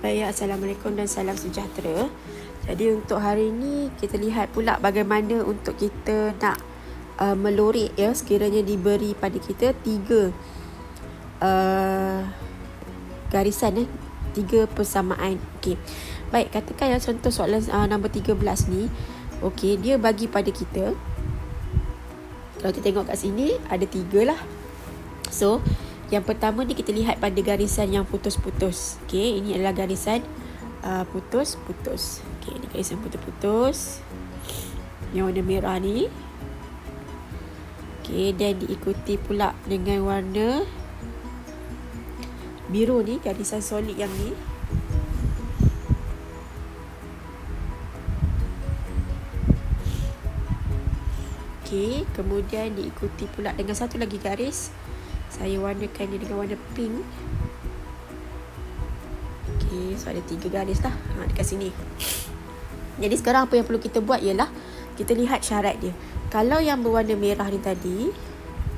Baik, Assalamualaikum dan salam sejahtera. Jadi untuk hari ini kita lihat pula bagaimana untuk kita nak melorek ya, sekiranya diberi pada kita 3 garisan 3 persamaan. Okey. Baik, katakan ya contoh soalan nombor 13 ni. Okey, dia bagi pada kita, kalau kita tengok kat sini ada 3 lah. So yang pertama ni kita lihat pada garisan yang putus-putus. Okey, ini adalah garisan putus-putus. Okey, ini garisan putus-putus yang warna merah ni. Okey, dan diikuti pula dengan warna biru ni, garisan solid yang ni. Okey, kemudian diikuti pula dengan satu lagi garis. Saya warnakan dia dengan warna pink. Okey, so ada 3 garis lah dekat sini. Jadi sekarang apa yang perlu kita buat ialah kita lihat syarat dia. Kalau yang berwarna merah ni tadi,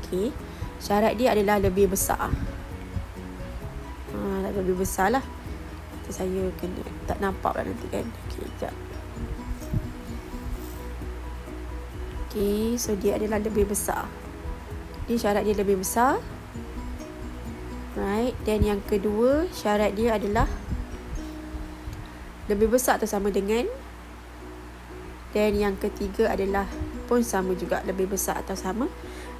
okey, syarat dia adalah lebih besar. Lebih besar lah. Saya kena tak nampak lah nanti kan. Okey, sekejap. Okey, so dia adalah lebih besar. Ini syarat dia lebih besar. Right, dan yang kedua syarat dia adalah lebih besar atau sama dengan. Dan yang ketiga adalah pun sama juga, lebih besar atau sama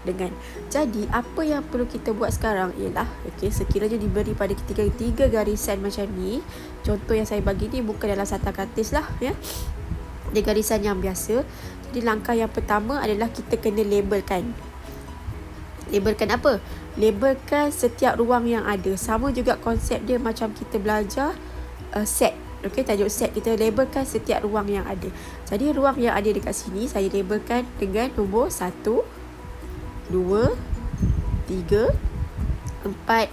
dengan. Jadi apa yang perlu kita buat sekarang ialah, okey, sekiranya diberi pada kita 3 garisan macam ni, contoh yang saya bagi ni bukan dalam sata katis lah ya. Dia garisan yang biasa. Jadi langkah yang pertama adalah kita kena labelkan. Labelkan apa? Labelkan setiap ruang yang ada. Sama juga konsep dia macam kita belajar set. Okey, tajuk set kita labelkan setiap ruang yang ada. Jadi ruang yang ada dekat sini saya labelkan dengan nombor 1, 2, 3, 4,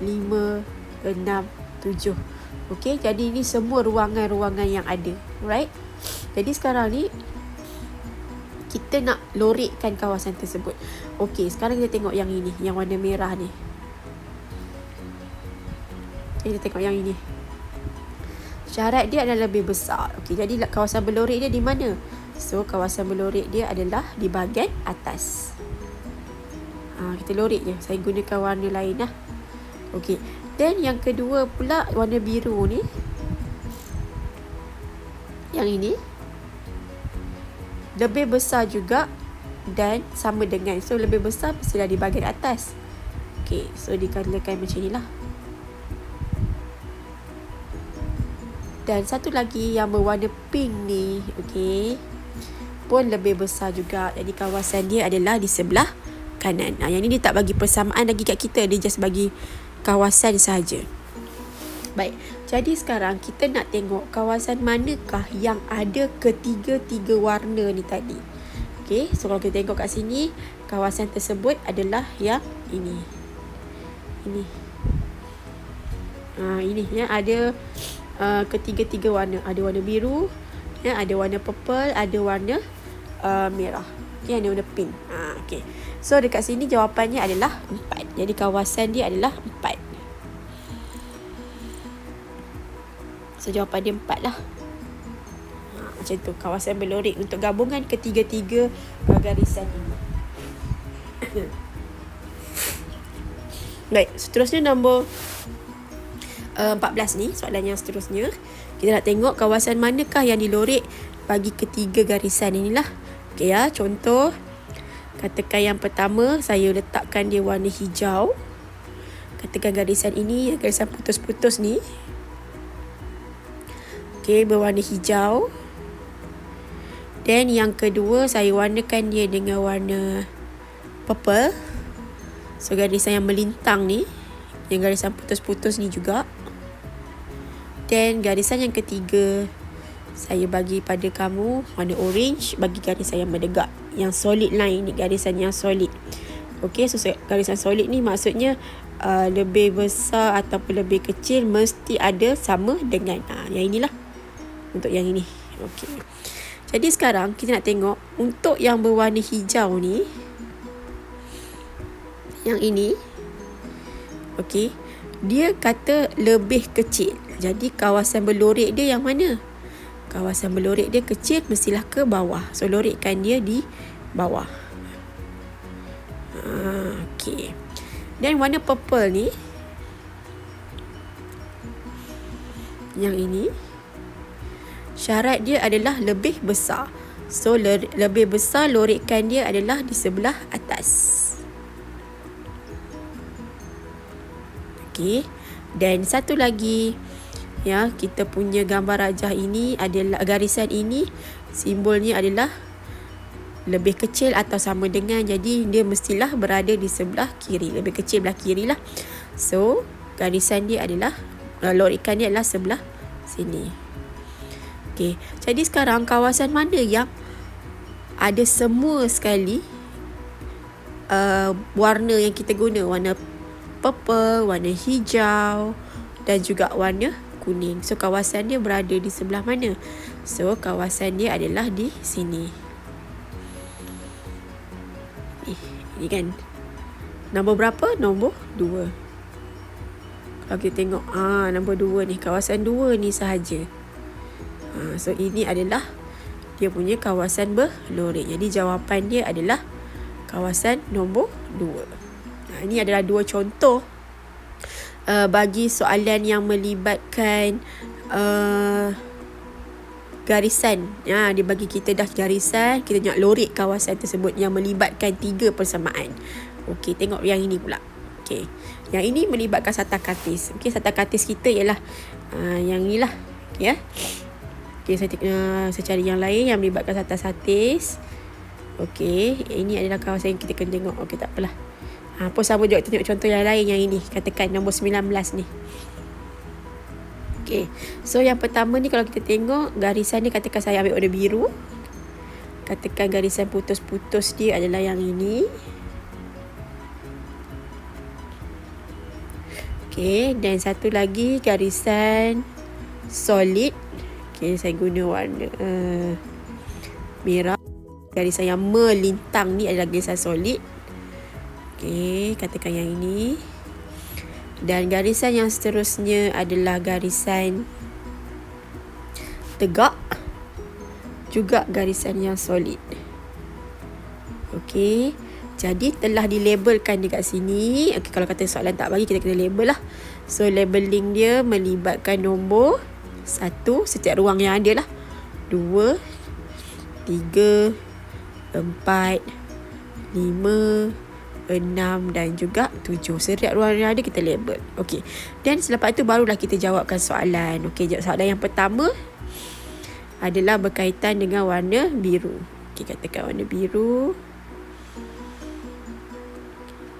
5, 6, 7. Okey, jadi ini semua ruangan-ruangan yang ada. Right? Jadi sekarang ni kita nak lorekkan kawasan tersebut. Okey, sekarang kita tengok yang ini, yang warna merah ni. Kita tengok yang ini. Syarat dia adalah lebih besar. Okey, jadi kawasan berlorek dia di mana? So, kawasan berlorek dia adalah di bahagian atas. Kita lorek je. Saya gunakan warna lain lah. Okey. Dan yang kedua pula warna biru ni. Yang ini lebih besar juga dan sama dengan. So lebih besar mestilah di bahagian atas. Okey, so dikatakan macam inilah. Dan satu lagi yang berwarna pink ni, okey, pun lebih besar juga. Jadi kawasan dia adalah di sebelah kanan. Yang ni dia tak bagi persamaan lagi kat kita, dia just bagi kawasan sahaja. Baik, jadi sekarang kita nak tengok kawasan manakah yang ada ketiga-tiga warna ni tadi. Okey, so kalau kita tengok kat sini, kawasan tersebut adalah yang ini. Ini ya, ada ketiga-tiga warna. Ada warna biru, ya, ada warna purple, ada warna merah. Okey, ada warna pink. Okey. So dekat sini jawapannya adalah 4. Jadi kawasan dia adalah 4. So jawapan dia 4 lah. Macam tu kawasan berlorek untuk gabungan ketiga-tiga garisan ini. Baik, seterusnya nombor 14 ni, soalan yang seterusnya. Kita nak tengok kawasan manakah yang dilorek bagi ketiga garisan inilah. Okey ya, contoh katakan yang pertama saya letakkan dia warna hijau. Katakan garisan ini, garisan putus-putus ni. Okey, berwarna hijau. Dan yang kedua saya warnakan dia dengan warna purple. So garisan yang melintang ni, yang garisan putus-putus ni juga. Dan garisan yang ketiga saya bagi pada kamu warna orange, bagi garisan yang mendekat, yang solid line ni, garisan yang solid. Okey, so garisan solid ni maksudnya lebih besar ataupun lebih kecil mesti ada sama dengan. Yang inilah untuk yang ini. Okey. Jadi sekarang kita nak tengok untuk yang berwarna hijau ni, yang ini. Okey, dia kata lebih kecil. Jadi kawasan berlorek dia yang mana? Kawasan berlorek dia kecil, mestilah ke bawah. So lorekkan dia di bawah. Okay. Dan warna purple ni, yang ini, syarat dia adalah lebih besar. So lebih besar, lorekkan dia adalah di sebelah atas. Okay. Dan satu lagi, ya, kita punya gambar rajah ini adalah, garisan ini simbolnya adalah lebih kecil atau sama dengan, jadi dia mestilah berada di sebelah kiri, lebih kecil belah kiri lah. So garisan dia adalah, lorekkan dia adalah sebelah sini. Okay. Jadi sekarang kawasan mana yang ada semua sekali warna yang kita guna, warna purple, warna hijau dan juga warna kuning. So kawasan dia berada di sebelah mana? So kawasan dia adalah di sini. Ini kan nombor berapa? Nombor 2. Kalau kita tengok, nombor 2 ni, kawasan 2 ni sahaja. So ini adalah dia punya kawasan berlorek. Jadi jawapan dia adalah kawasan nombor 2. Ini adalah 2 contoh bagi soalan yang melibatkan garisan. Dia bagi kita dah garisan, kita nak lorek kawasan tersebut yang melibatkan 3 persamaan. Okey, tengok yang ini pula. Okey, yang ini melibatkan Satakatis. Okey, Satakatis kita ialah yang inilah. Okey, ya. Okey, saya cari yang lain yang melibatkan Satakatis. Okey, ini adalah kawasan yang kita kena tengok. Okey, tak apalah. Pun sama juga, kita tengok contoh yang lain yang ini. Katakan nombor 19 ni. Okay. So yang pertama ni, kalau kita tengok garisan ni, katakan saya ambil warna biru. Katakan garisan putus-putus dia adalah yang ini. Okay. Dan satu lagi garisan solid. Okay, saya guna warna merah. Garisan yang melintang ni adalah garisan solid. Okay, katakan yang ini. Dan garisan yang seterusnya adalah garisan tegak, juga garisan yang solid. Okey, jadi telah dilabelkan dekat sini. Okey, kalau kata soalan tak bagi, kita kena label lah. So labeling dia melibatkan nombor 1 setiap ruang yang ada lah, 2, 3, 4, 5, 6 dan juga 7. Setiap ruang yang ada kita label. Okey. Dan selepas itu barulah kita jawabkan soalan. Okey, soalan yang pertama adalah berkaitan dengan warna biru. Okey, katakan warna biru.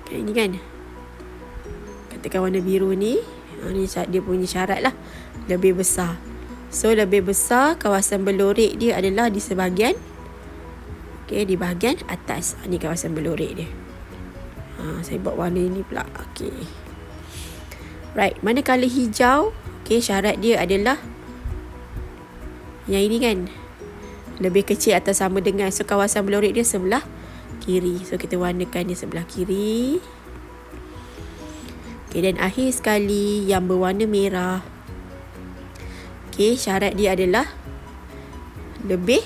Okay, ini kan. Katakan warna biru ni, ni dia punya syarat lah, lebih besar. So lebih besar, kawasan berlorek dia adalah di sebahagian, di bahagian atas. Ni kawasan berlorek dia. Saya buat warna ini pula. Okey. Right, manakala hijau, syarat dia adalah yang ini kan, lebih kecil atau sama dengan. So kawasan berlorek dia sebelah kiri. So kita warnakan dia sebelah kiri. Dan akhir sekali yang berwarna merah. Syarat dia adalah lebih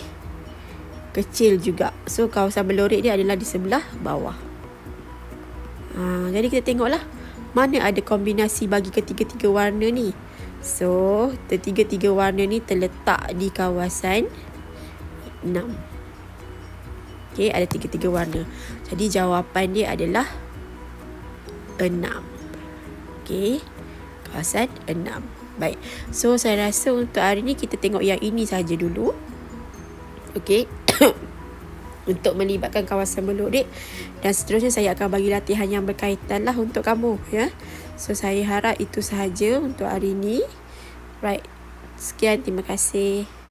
kecil juga. So kawasan berlorek dia adalah di sebelah bawah. Jadi kita tengoklah mana ada kombinasi bagi ketiga-tiga warna ni. So ketiga-tiga warna ni terletak di kawasan 6. Ada tiga-tiga warna. Jadi jawapan dia adalah 6. Kawasan 6. Baik. So saya rasa untuk hari ni kita tengok yang ini saja dulu. Untuk melibatkan kawasan berlorek, dan seterusnya saya akan bagi latihan yang berkaitan lah untuk kamu, ya. So saya harap itu sahaja untuk hari ini. Right. Sekian, terima kasih.